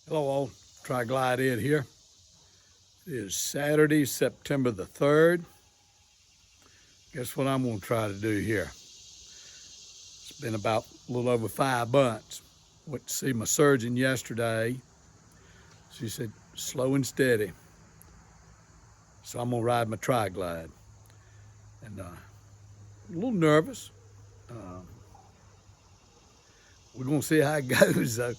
Hello all, Tri-Glide Ed here. It is Saturday, September the 3rd. Guess what I'm going to try to do here? It's been about a little over 5 months. Went to see my surgeon yesterday. She said, slow and steady. So I'm going to ride my Tri-Glide. And a little nervous. We're going to see how it goes though.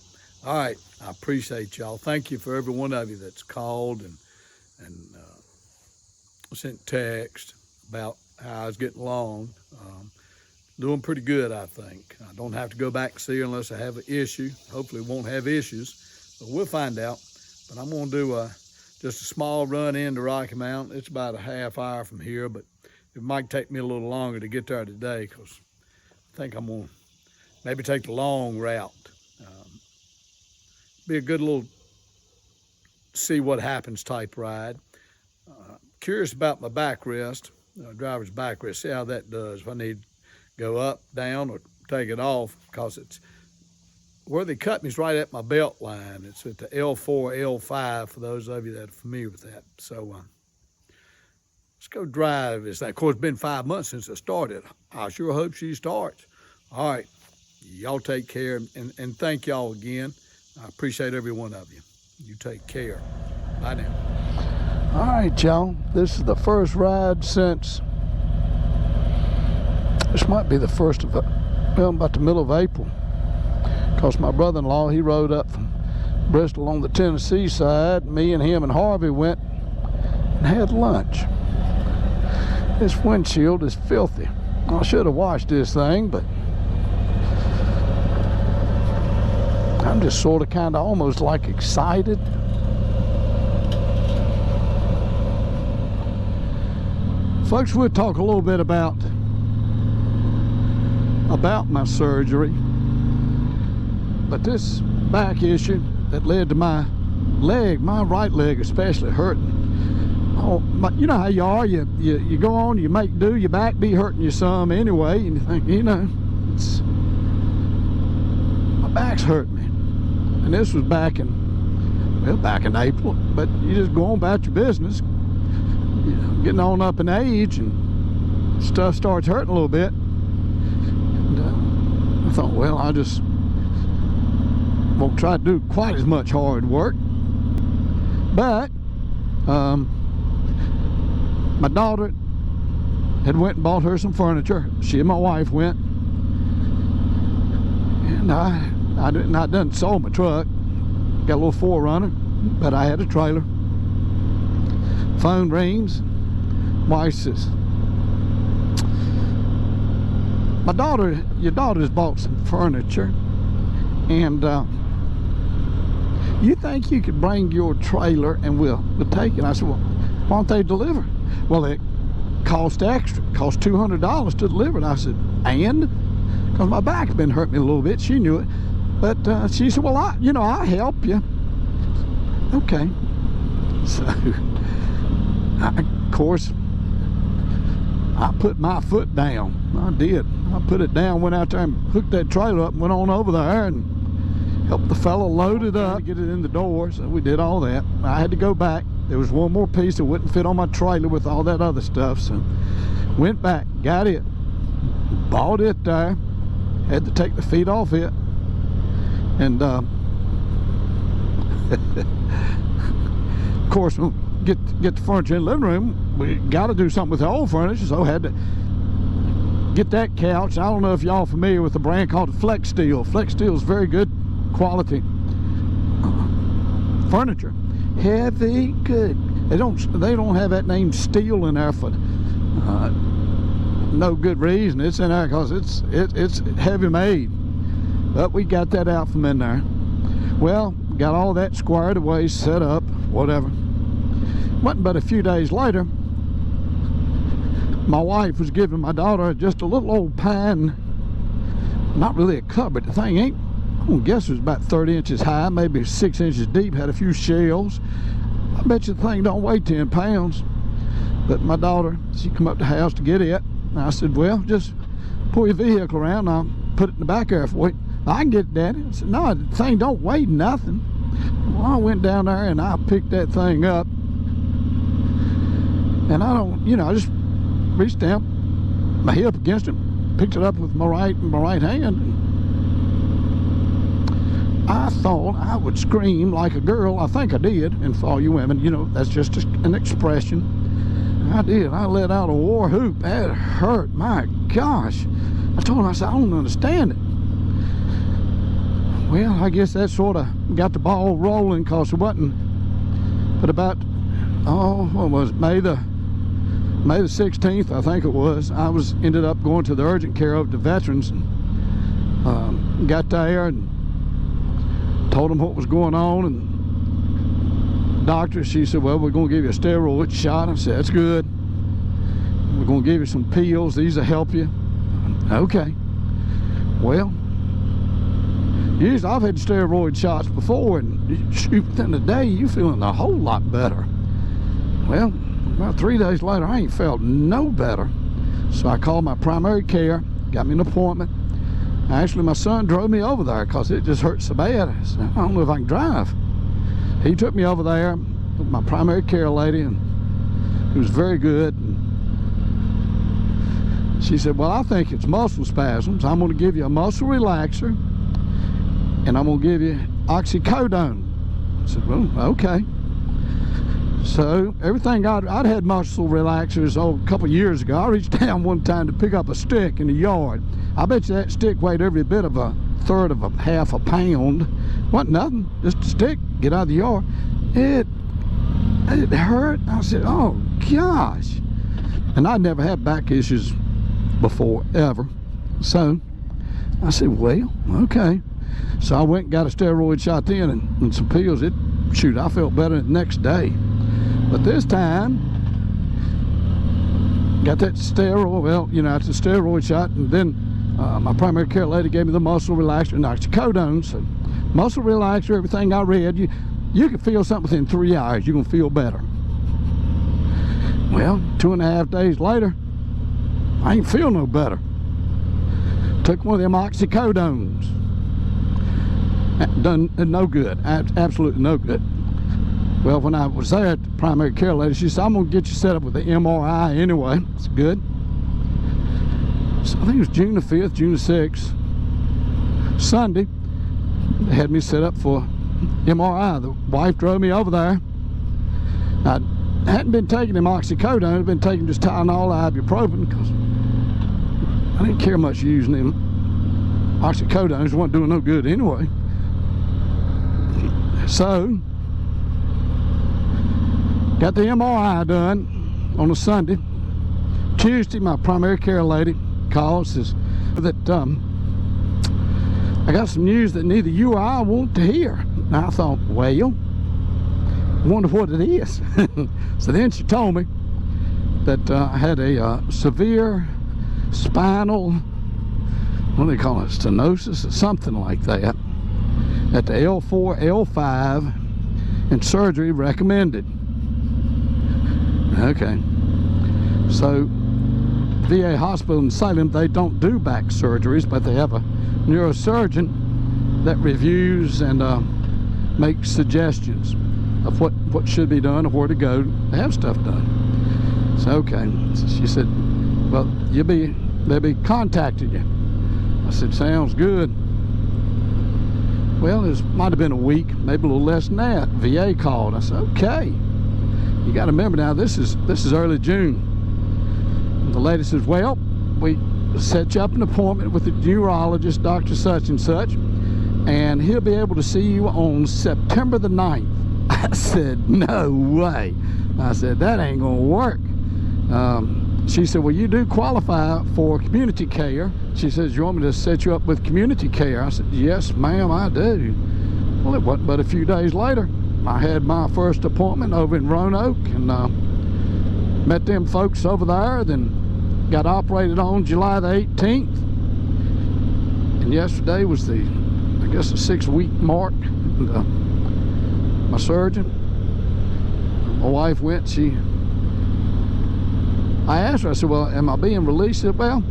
All right, I appreciate y'all. Thank you for every one of you that's called and sent text about how I was getting along. Doing pretty good, I think. I don't have to go back and see her unless I have an issue. Hopefully won't have issues, but we'll find out. But I'm gonna do just a small run into Rocky Mountain. It's about a half hour from here, but it might take me a little longer to get there today because I think I'm gonna maybe take the long route. Be a good little see what happens type ride. Curious about my backrest, driver's backrest, see how that does. If I need to go up, down, or take it off, because it's where they cut me is right at my belt line. It's at the L4, L5 for those of you that are familiar with that. So let's go drive this thing. Of course, it's been 5 months since I started. I sure hope she starts. All right, y'all take care, and thank y'all again. I appreciate every one of you. You take care. Bye now. All right, y'all. This is the first ride since, this might be the first of, well, about the middle of April. Because my brother-in-law, he rode up from Bristol on the Tennessee side. Me and him and Harvey went and had lunch. This windshield is filthy. I should have washed this thing, but I'm just sort of kind of almost like excited. Folks, we'll talk a little bit about my surgery. But this back issue that led to my leg, my right leg especially, hurting. Oh, you know how you are. You go on, you make do, your back be hurting you some anyway, and you think, it's my back's hurting me. And this was back in April, but you just go on about your business. Getting on up in age and stuff starts hurting a little bit. And I thought, well, I just won't try to do quite as much hard work. But my daughter had went and bought her some furniture. She and my wife went, and I done sold my truck. Got a little 4Runner, but I had a trailer. Phone rings. Wife says, your daughter's bought some furniture, and you think you could bring your trailer and we'll take it? I said, well, why don't they deliver? Well, it cost extra. It cost $200 to deliver it. I said, and? Because my back's been hurting me a little bit. She knew it. But she said, well, I'll help you. Okay. So, of course, I put my foot down. I did. I put it down, went out there and hooked that trailer up and went on over there and helped the fellow load it up, get it in the door. So we did all that. I had to go back. There was one more piece that wouldn't fit on my trailer with all that other stuff. So went back, got it, bought it there, had to take the feet off it. And of course, get the furniture in the living room, we got to do something with the old furniture, so I had to get that couch. I don't know if y'all familiar with the brand called Flex Steel. Flex Steel is very good quality furniture. Heavy, good. They don't have that name steel in there for no good reason. It's in there because it's heavy made. But we got that out from in there. Well, got all that squared away, set up, whatever. Wasn't but a few days later, my wife was giving my daughter just a little old pine, not really a cupboard. The thing ain't, I don't guess it was about 30 inches high, maybe 6 inches deep, had a few shells. I bet you the thing don't weigh 10 pounds. But my daughter, she come up to the house to get it. And I said, well, just pull your vehicle around, I'll put it in the back there for you. I can get it, Daddy. I said, no, the thing don't weigh nothing. Well, I went down there and I picked that thing up. And I don't, you know, I just reached down, my hip against it, picked it up with my right hand. I thought I would scream like a girl. I think I did. And for all you women, you know, that's just an expression. I did. I let out a war whoop. That hurt. My gosh. I told him, I said, I don't understand it. Well, I guess that sort of got the ball rolling, because it wasn't but about, what was it, May the 16th, I think it was. I ended up going to the urgent care of the veterans, and got there and told them what was going on. And the doctor, she said, well, we're going to give you a steroid shot. I said, that's good. We're going to give you some pills. These will help you. Okay. Well, usually I've had steroid shots before, and shoot, within a day, you're feeling a whole lot better. Well, about 3 days later, I ain't felt no better. So I called my primary care, got me an appointment. Actually, my son drove me over there because it just hurt so bad. I said, I don't know if I can drive. He took me over there with my primary care lady, and it was very good. And she said, well, I think it's muscle spasms. I'm going to give you a muscle relaxer, and I'm going to give you oxycodone. I said, well, okay. So everything, I'd had muscle relaxers a couple years ago. I reached down one time to pick up a stick in the yard. I bet you that stick weighed every bit of a third of a half a pound. Wasn't nothing, just a stick. Get out of the yard. It hurt. I said, oh gosh. And I'd never had back issues before, ever. So I said, well, okay. So I went and got a steroid shot then, and some pills. Shoot, I felt better the next day. But this time, got that steroid, well, you know, it's a steroid shot, and then my primary care lady gave me the muscle relaxer and oxycodone. So muscle relaxer, everything I read, you can feel something within 3 hours. You're going to feel better. Well, 2.5 days later, I ain't feel no better. Took one of them oxycodones. Done no good, absolutely no good. Well, when I was there at the primary care lady, she said, I'm going to get you set up with the MRI anyway. It's good. So I think it was June the 5th, June the 6th, Sunday. They had me set up for MRI. The wife drove me over there. I hadn't been taking them oxycodone. I'd been taking just Tylenol, ibuprofen, because I didn't care much using them oxycodones. Wasn't doing no good anyway. So got the MRI done on a Sunday. Tuesday, my primary care lady called, says that I got some news that neither you or I want to hear. And I thought, well, I wonder what it is. So then she told me that I had a severe spinal, what do they call it, stenosis or something like that, at the L4, L5, and surgery recommended. Okay, so VA hospital in Salem, they don't do back surgeries, but they have a neurosurgeon that reviews and makes suggestions of what should be done or where to go to have stuff done. So okay, so she said, well, they'll be contacting you. I said, sounds good. Well, it might have been a week, maybe a little less than that. VA called. I said, okay. You got to remember now, this is early June. And the lady says, well, we set you up an appointment with the neurologist, Dr. Such and Such, and he'll be able to see you on September the 9th. I said, no way. I said, that ain't gonna work. She said, well, you do qualify for community care. She says, you want me to set you up with community care? I said, yes, ma'am, I do. Well, it wasn't but a few days later, I had my first appointment over in Roanoke, and met them folks over there, then got operated on July the 18th. And yesterday was the 6-week mark. And, my surgeon, my wife went, I asked her, I said, well, am I being released? She said, well,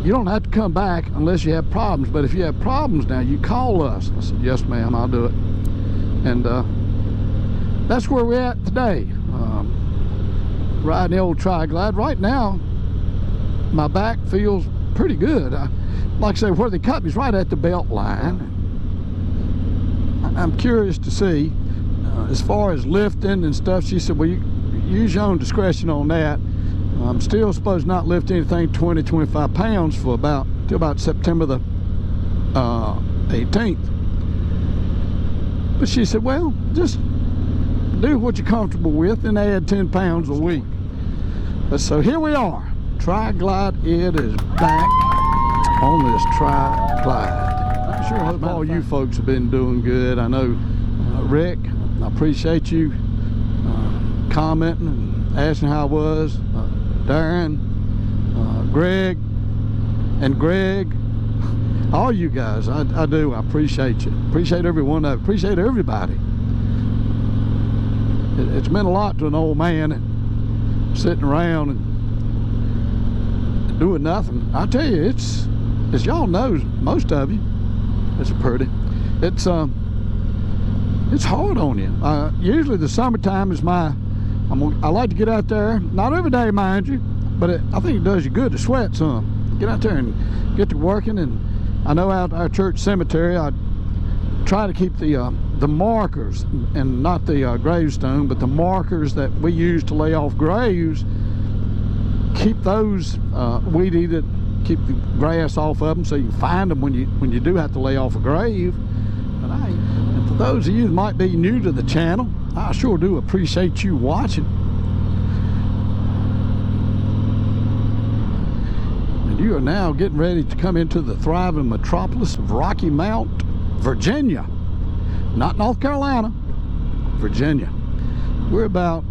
you don't have to come back unless you have problems. But if you have problems now, you call us. I said, yes, ma'am, I'll do it. And that's where we're at today. Riding the old Tri-Glide. Right now, my back feels pretty good. Like I say, where they cut me is right at the belt line. I'm curious to see, as far as lifting and stuff, she said, well, you use your own discretion on that. I'm still supposed to not lift anything 20, 25 pounds for till about September the 18th. But she said, well, just do what you're comfortable with and add 10 pounds a week. But so here we are. Tri-Glide, it is back on this Tri-Glide. I sure hope all you folks have been doing good. I know Rick, I appreciate you commenting and asking how I was. Darren, Greg, all you guys, I do. I appreciate you. Appreciate every one of you. Appreciate everybody. It's meant a lot to an old man sitting around and doing nothing. I tell you, it's, as y'all know, most of you, it's pretty. It's hard on you. Usually the summertime is I like to get out there, not every day, mind you, but I think it does you good to sweat some. Get out there and get to working. And I know out at our church cemetery, I try to keep the markers, and not the gravestone, but the markers that we use to lay off graves. Keep those weed eated, keep the grass off of them so you can find them when you do have to lay off a grave. But and for those of you that might be new to the channel, I sure do appreciate you watching. And you are now getting ready to come into the thriving metropolis of Rocky Mount, Virginia. Not North Carolina, Virginia. We're about,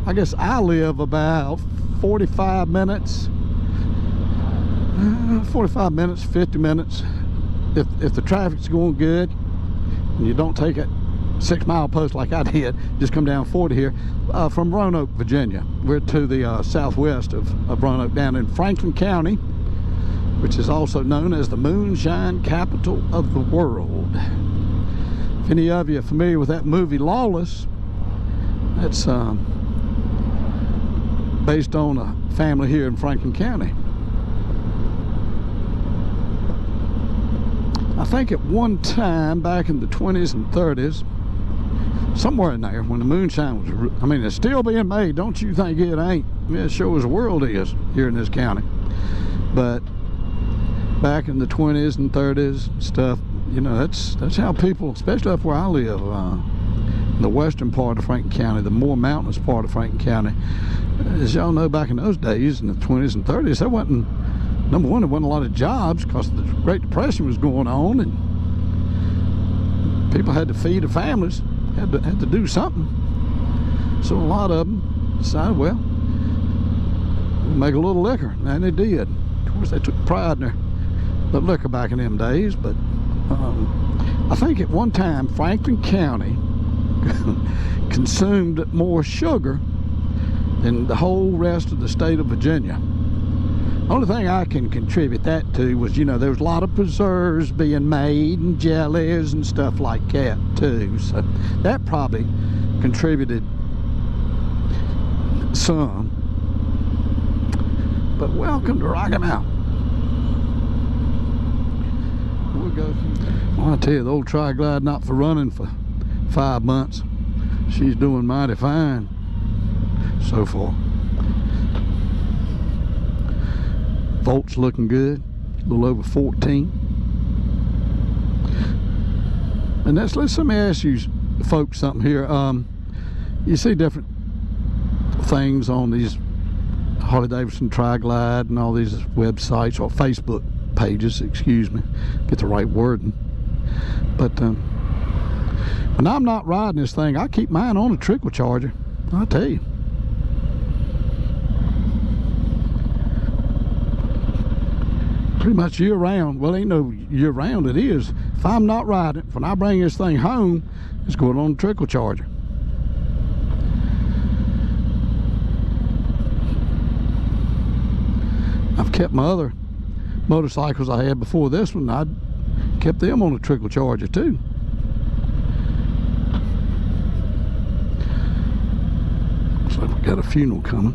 I guess I live about 45 minutes, 50 minutes. If the traffic's going good and you don't take it 6 mile post like I did, just come down 40 here, from Roanoke, Virginia. We're to the southwest of Roanoke, down in Franklin County, which is also known as the moonshine capital of the world. If any of you are familiar with that movie Lawless, that's based on a family here in Franklin County. I think at one time back in the 20s and 30s, somewhere in there, when the moonshine was, I mean, it's still being made. Don't you think it ain't? I mean, it sure as the world is here in this county. But back in the 20s and 30s stuff, you know, that's how people, especially up where I live, in the western part of Franklin County, the more mountainous part of Franklin County, as y'all know, back in those days, in the 20s and 30s, there wasn't, number one, there wasn't a lot of jobs because the Great Depression was going on, and people had to feed their families, had to do something. So a lot of them decided, well, we'll make a little liquor, and they did. Of course, they took pride in their liquor back in them days, but I think at one time Franklin County consumed more sugar than the whole rest of the state of Virginia. The only thing I can contribute that to was, you know, there was a lot of preserves being made and jellies and stuff like that too, so that probably contributed some. But welcome to Rocky Mount. We'll go through. Well, I tell you, the old Tri-Glide, not for running for 5 months. She's doing mighty fine so far. Volts looking good, a little over 14. And let me ask you folks something here. You see different things on these Harley-Davidson Tri-Glide and all these websites or Facebook pages, excuse me, get the right wording. But when I'm not riding this thing, I keep mine on a trickle charger, I'll tell you. Pretty much year round. Well, ain't no year round, it is. If I'm not riding, when I bring this thing home, it's going on a trickle charger. I've kept my other motorcycles I had before this one, I kept them on a trickle charger too. Looks like we got a funeral coming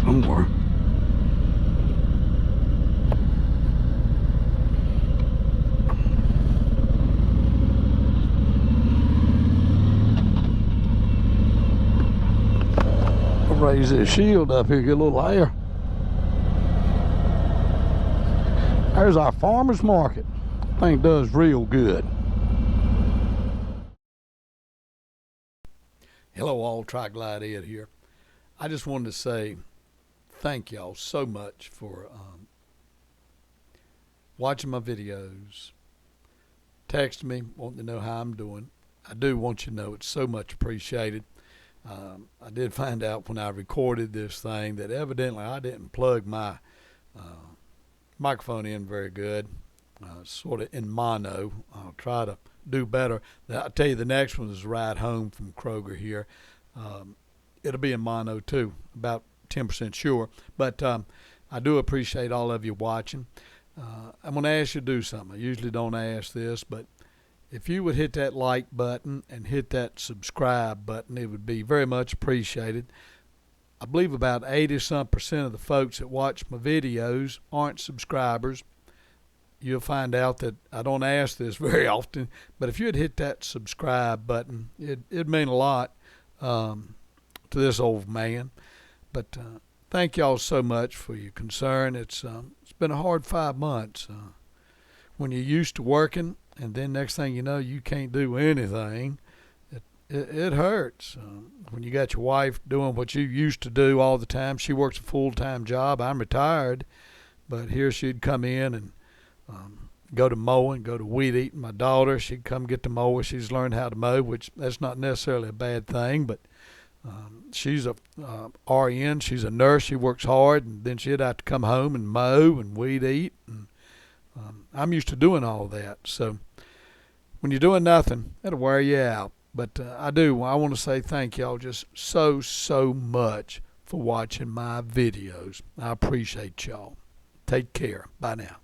somewhere. Raise this shield up here, get a little air. There's our farmer's market. Thing does real good. Hello all, Tri-Glide Ed here. I just wanted to say thank y'all so much for watching my videos, texting me, wanting to know how I'm doing. I do want you to know it's so much appreciated. I did find out when I recorded this thing that evidently I didn't plug my microphone in very good, sort of in mono. I'll try to do better. I'll tell you, the next one is a ride home from Kroger here. It'll be in mono too, about 10% sure. But I do appreciate all of you watching. I'm going to ask you to do something. I usually don't ask this, but if you would hit that like button and hit that subscribe button, it would be very much appreciated. I believe about 80-some% of the folks that watch my videos aren't subscribers. You'll find out that I don't ask this very often, but if you'd hit that subscribe button, it'd mean a lot to this old man. But thank y'all so much for your concern. It's been a hard 5 months. When you're used to working, and then next thing you know, you can't do anything. It hurts. When you got your wife doing what you used to do all the time, she works a full-time job. I'm retired, but here she'd come in and go to mowing, go to weed eating. My daughter, she'd come get the mower. She's learned how to mow, which that's not necessarily a bad thing, but she's a RN. She's a nurse. She works hard, and then she'd have to come home and mow and weed eat. And I'm used to doing all that. So when you're doing nothing, it'll wear you out. But I want to say thank y'all just so much for watching my videos. I appreciate y'all. Take care. Bye now.